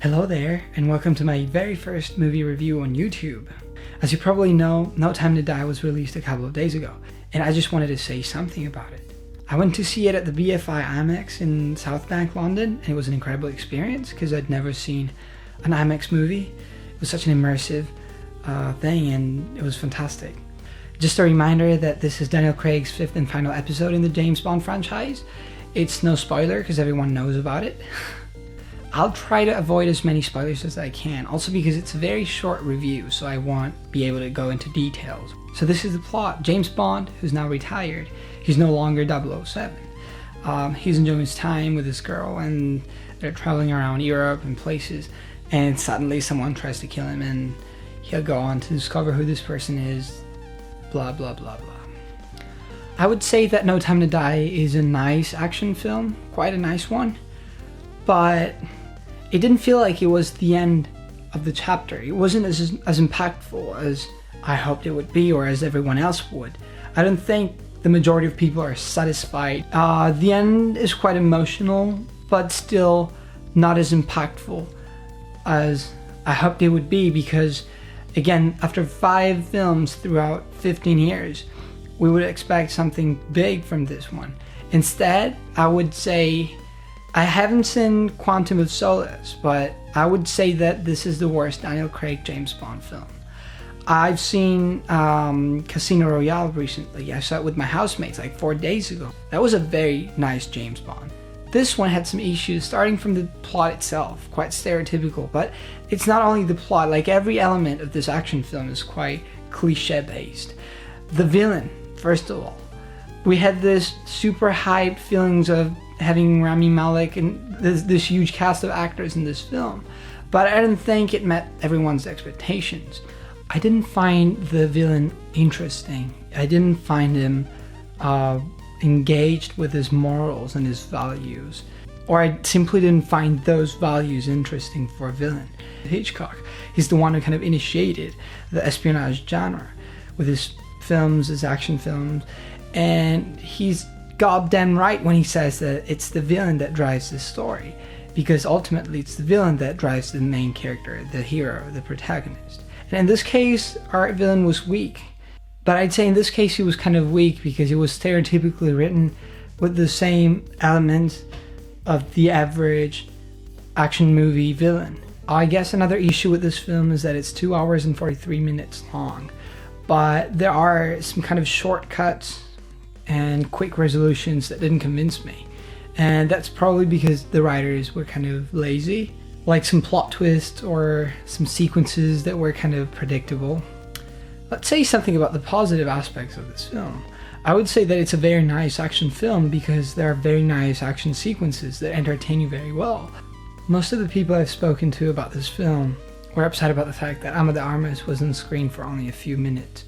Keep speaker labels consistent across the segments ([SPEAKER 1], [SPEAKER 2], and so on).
[SPEAKER 1] Hello there, and welcome to my very first movie review on YouTube. As you probably know, No Time to Die was released a couple of days ago, and I just wanted to say something about it. I went to see it at the BFI IMAX in South Bank, London, and it was an incredible experience because I'd never seen an IMAX movie. It was such an immersive thing, and it was fantastic. Just a reminder that this is Daniel Craig's fifth and final episode in the James Bond franchise. It's no spoiler because everyone knows about it. I'll try to avoid as many spoilers as I can, also because it's a very short review, so I won't be able to go into details. So this is the plot. James Bond, who's now retired, he's no longer 007. He's enjoying his time with this girl, and they're traveling around Europe and places, and suddenly someone tries to kill him, and he'll go on to discover who this person is, blah blah blah blah. I would say that No Time to Die is a nice action film, quite a nice one, but it didn't feel like it was the end of the chapter. It wasn't as impactful as I hoped it would be, or as everyone else would. I don't think the majority of people are satisfied. The end is quite emotional, but still not as impactful as I hoped it would be, because again, after 5 films throughout 15 years, we would expect something big from this one. Instead, I would say, I haven't seen Quantum of Solace, but I would say that this is the worst Daniel Craig James Bond film. I've seen Casino Royale recently. I saw it with my housemates like 4 days ago. That was a very nice James Bond. This one had some issues, starting from the plot itself, quite stereotypical, but it's not only the plot, like every element of this action film is quite cliche based. The villain, first of all. We had this super hyped feelings of having Rami Malek and this huge cast of actors in this film, but I didn't think it met everyone's expectations. I didn't find the villain interesting. I didn't find him engaged with his morals and his values, or I simply didn't find those values interesting for a villain. Hitchcock, he's the one who kind of initiated the espionage genre with his films, his action films, and he's goddamn right when he says that it's the villain that drives the story, because ultimately it's the villain that drives the main character, the hero, the protagonist. And in this case, our villain was weak, but I'd say in this case he was kind of weak because he was stereotypically written with the same elements of the average action movie villain. I guess another issue with this film is that it's 2 hours and 43 minutes long, but there are some kind of shortcuts and quick resolutions that didn't convince me. And that's probably because the writers were kind of lazy, like some plot twists or some sequences that were kind of predictable. Let's say something about the positive aspects of this film. I would say that it's a very nice action film because there are very nice action sequences that entertain you very well. Most of the people I've spoken to about this film were upset about the fact that Ana de Armas was on screen for only a few minutes.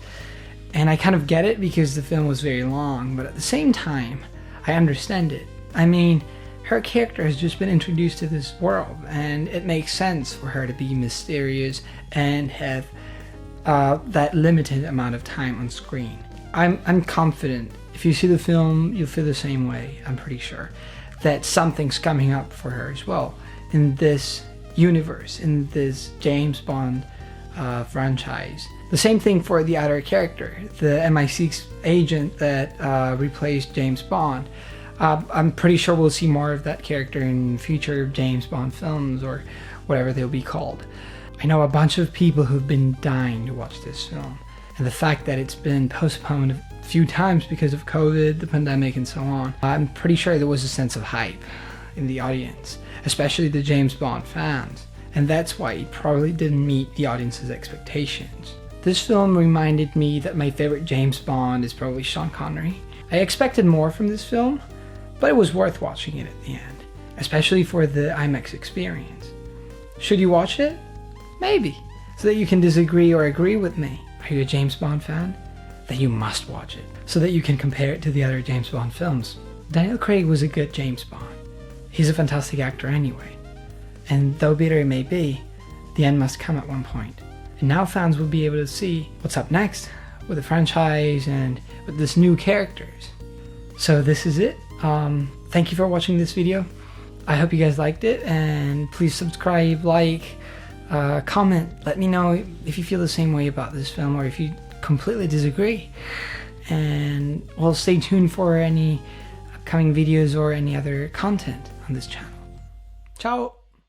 [SPEAKER 1] And I kind of get it because the film was very long, but at the same time, I understand it. I mean, her character has just been introduced to this world, and it makes sense for her to be mysterious and have that limited amount of time on screen. I'm confident, if you see the film, you'll feel the same way, I'm pretty sure, that something's coming up for her as well in this universe, in this James Bond franchise. The same thing for the other character, the MI6 agent that replaced James Bond. I'm pretty sure we'll see more of that character in future James Bond films, or whatever they'll be called. I know a bunch of people who've been dying to watch this film, and the fact that it's been postponed a few times because of COVID, the pandemic, and so on, I'm pretty sure there was a sense of hype in the audience, especially the James Bond fans, and that's why it probably didn't meet the audience's expectations. This film reminded me that my favorite James Bond is probably Sean Connery. I expected more from this film, but it was worth watching it at the end, especially for the IMAX experience. Should you watch it? Maybe, so that you can disagree or agree with me. Are you a James Bond fan? Then you must watch it, so that you can compare it to the other James Bond films. Daniel Craig was a good James Bond. He's a fantastic actor anyway. And though bitter it may be, the end must come at one point. And now fans will be able to see what's up next with the franchise and with this new characters. So this is it. Thank you for watching this video. I hope you guys liked it, and please subscribe, like, comment. Let me know if you feel the same way about this film or if you completely disagree. And well, stay tuned for any upcoming videos or any other content on this channel. Ciao!